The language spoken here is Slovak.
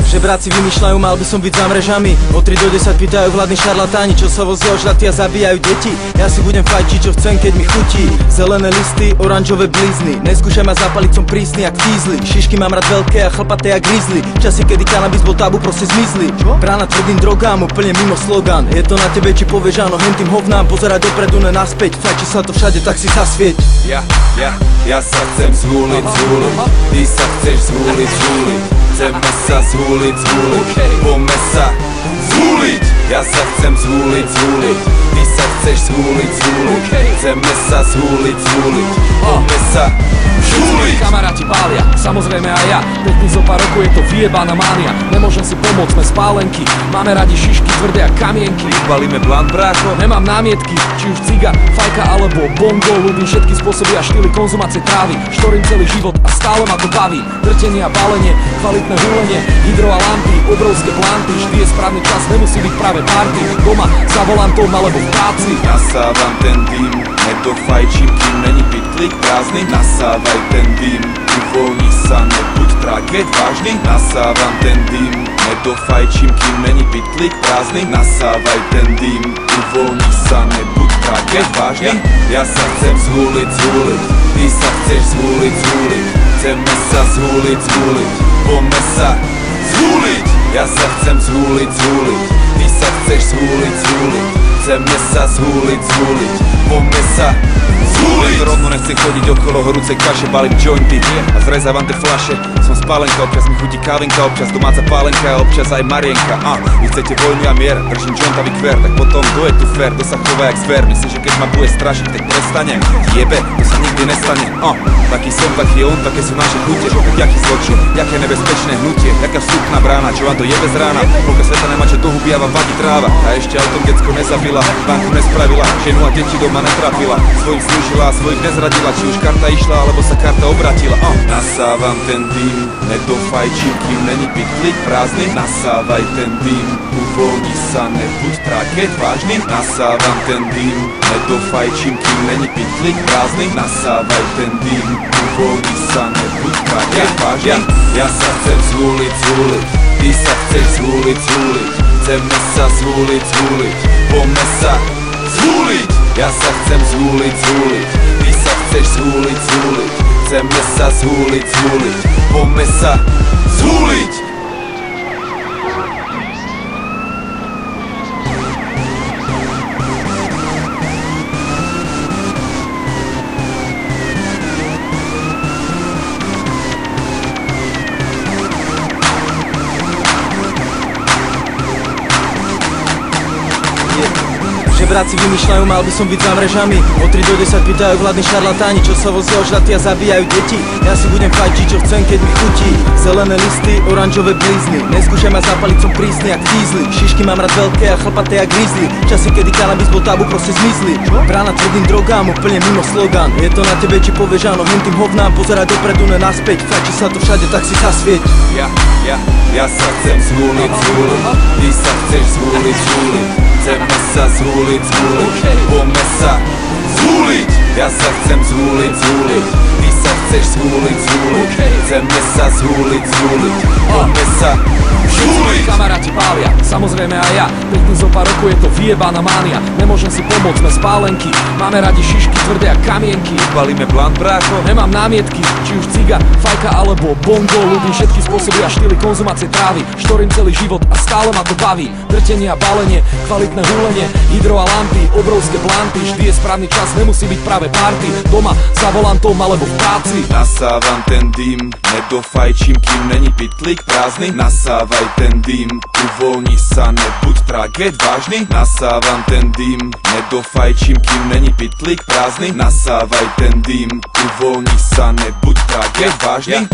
Žebráci vymýšľajú, mal by som byť za mrežami. Od 3 do 10 pýtajú vládni šarlatáni, čo sa vozia ožratí a zabíjajú deti. Ja si budem fajčiť, čo chcem, keď mi chutí. Zelené listy, oranžové blizny. Neskúšaj ma zapaliť, som prísny jak fízly. Šišky mám rád veľké a chlpaté jak grizzly. Časy, kedy kanabis bol tabu, proste zmizli. Brána tvrdým drogám, úplne mimo slogan. Je to na tebe, či povieš áno hen tým hovnám. Pozeraj dopredu, ne naspäť. Fajči sa to všade, tak si zasvieť. Ja sa chcem zhúliť, ty sa chceš zhúliť. Chceme sa zhúliť, poďme sa zhúliť. Ja sa chcem zhúliť, ty sa chceš zhúliť. Chceme sa zhúliť, poďme sa zhúliť. Kamaráti pália, samozrejme aj ja. Pekný zo pár rokov je to vyjebaná mánia. Nemôžem si pomôcť, sme spálenky. Máme radi šišky tvrdé a kamienky. Balíme blant, brácho. Nemám námietky, či už ciga, fajka alebo bongo. Ľúbim všetky spôsoby a štýly konzumácie trávy. Štorím celý život a stále ma to baví. Drtenie a balenie, kvalitné húlenie, hydro a lampy, obrovské planty. Vždy je správny čas, nemusí byť práve party. Doma, za volantom alebo v práci. Nasávam ten dým, nedofajčím, kým není pitlík prázdny. Nasávaj ten dým, uvoľni sa, nebuď traget vážny. Nasávam ten dým, nedofajčím, kým není pitlík prázdny. Nasávaj ten dým, uvoľni sa, nebuď traget vážny. Ja sa chcem zhúliť, ty sa chceš zhúliť. Chceme sa zhúliť, poďme sa zhúliť. Ja sa chcem zhúliť, ty sa chceš zhúliť. Chceme sa zhúliť, poďme sa zhúliť. Rovno nechcem chodiť okolo horúcej kaše, balím jointy a zrezávam tie fľaše. Som spálenka, občas mi chutí kávenka, občas domáca pálenka a občas aj marienka. Vy chcete vojnu a mier, držím jointavý kver, tak potom kto je tu fér, kto sa chová jak zver. Myslím, že keď ma bude strašiť, tak prestane. Jebe, to sa nikdy nestane. Taký som, taký on, také sú naše chute. Jaký zločin, jaké nebezpečné hnutie, jaká vstupná brána, čo vám to jebe z rána. Polka sveta nemá čo do huby a vám vadí tráva. A ešte autom decko nezabila, banku nespravila, ženu a deti doma netrapila. Svojim slúžila a svojich nezradila, či už karta išla, alebo sa karta obratila. Nasávam ten dým, nedofajčím, kým není pitlík prázdny. Nasávaj ten dým, uvoľni sa, nebuď traket vážny. Nasávam ten dým, nedofajčím, kým není pitlík prázdny. Nasávaj ten dým, uvoľni sa, nebuď traket vážny. Ja sa chcem zhúliť, ty sa chceš zhúliť. Chceme sa zhúliť, poďme sa zhúliť. Ja sa chcem zhúliť, ty sa chceš zhúliť. Chceme sa zhúliť, poďme sa zhúliť. Žebráci vymýšľajú, mal by som byť za mrežami. Od 3 do 10 pýtajú vládni šarlatáni, čo sa vozia ožratí a zabíjajú deti. Ja si budem fajčiť, čo chcem, keď mi chutí. Zelené listy, oranžové blizny. Neskúšaj ma zapaliť, som prísny jak fízly. Šišky mám rád veľké a chlpaté jak grizzly. Časy, kedy kanabis bol tabu, proste zmizli. Brána tvrdým drogám, úplne mimo slogan. Je to na tebe, či povieš áno hen tým hovnám. Pozeraj dopredu, ne naspäť. Fajči sa to všade, tak si zasvieť. Ja sa chcem zhúliť, ty sa chceš zhúliť. Chceme sa zhúliť, poďme sa zhúliť. Ja sa chcem zhúliť, ty sa chceš zhúliť. Chceme sa zhúliť, poďme sa zhúliť. Kamaráti pália, samozrejme aj ja. Pekný zo pár rokov je to vyjebaná mánia. Nemôžem si pomôcť, sme spálenky. Máme radi šišky tvrdé a kamienky. Balíme blant, brácho. Nemám námietky, či už ciga, fajka alebo bongo. Ľúbim všetky spôsoby a štýly konzumácie trávy. Štorím celý život a stále ma to baví. Drtenie a balenie, kvalitné húlenie, hydro a lampy, obrovské planty. Vždy je správny čas, nemusí byť práve party. Doma, za volantom alebo v práci. Nasávam ten dým, nedofajčím, kým není pitlík prázdny. Nasávaj ten dým, uvoľni sa, nebuď traget vážny. Nasávam ten dým, nedofajčím, kým není pitlík prázdny. Nasávaj ten dým, uvoľni sa, nebuď traget vážny.